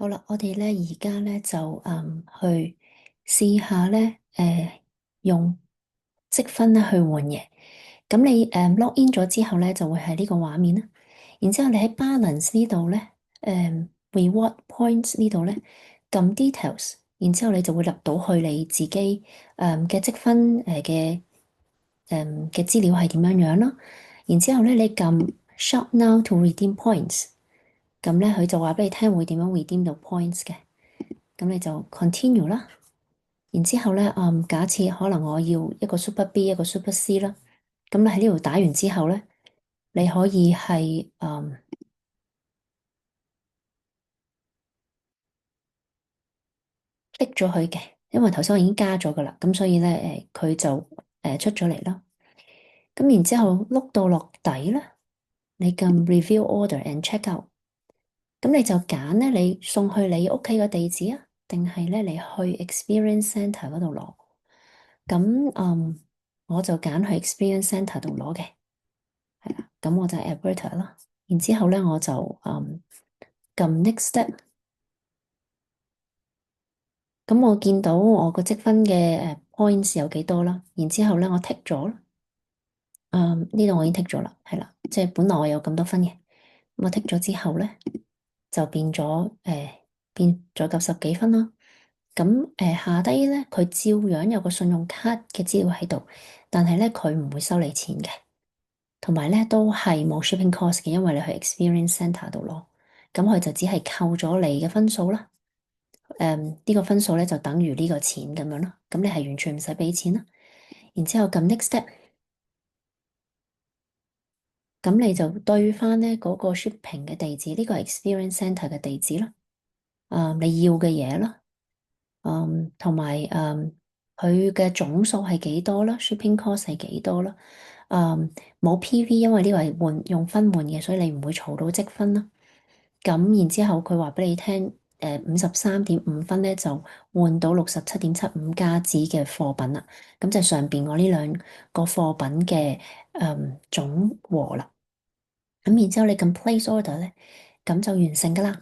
好啦，我哋咧而家咧就去試下咧用積分咧去換嘢。咁你log in 咗之後咧就會係呢個畫面啦。然之後你喺 balance 呢度咧reward points 呢度咧撳 details，然之後你就會入到去你自己嘅積分嘅資料係點樣樣啦。然之後咧你撳 shop now to redeem points。咁咧佢就話俾你聽會點樣 redeem 到 points 嘅，咁你就 continue 啦。然之後咧，假設可能我要一個 Super B 一個 Super C 啦，咁你喺呢度打完之後咧，你可以係剔咗佢嘅，因為頭先我已經加咗噶啦，咁所以咧佢就出咗嚟啦。咁然之後碌到落底啦，你撳 Review Order and Check Out。咁你就揀咧，你送去你屋企嘅地址啊，定係咧你去 Experience Centre 嗰度攞？咁我就揀去 Experience Centre 度攞嘅，係啦。咁我就係 Alberta 啦。然之後咧，我就撳 Next Step。咁我見到我個積分嘅points 有幾多啦。然之後咧，我剔咗啦。呢度我已經剔咗啦，係啦，即係本來我有咁多分嘅，咁我剔咗之後咧，就變咗90幾分啦。咁下低咧，佢照樣有個信用卡嘅資料喺度，但係咧佢唔會收你錢嘅，同埋咧都係冇 shipping cost 嘅，因為你去 Experience Centre 度攞，咁佢就只係扣咗你嘅分數啦。呢個分數咧就等於呢個錢咁樣咯，咁你係完全唔使俾錢啦。然之後撳 Next Step。咁你就對翻咧嗰個 shipping 嘅地址，呢個 Experience Centre 嘅地址啦，你要嘅嘢啦，同埋佢嘅總數係幾多啦，shipping cost 係幾多啦，冇 PV，因為呢個係用分換嘅，所以你唔會儲到積分啦。咁然之後佢話俾你聽，53.5分咧就換到67.75加紙嘅貨品啦。咁就上邊我呢兩個貨品嘅總和啦。咁然之後你撳 place order 咧，咁就完成噶啦。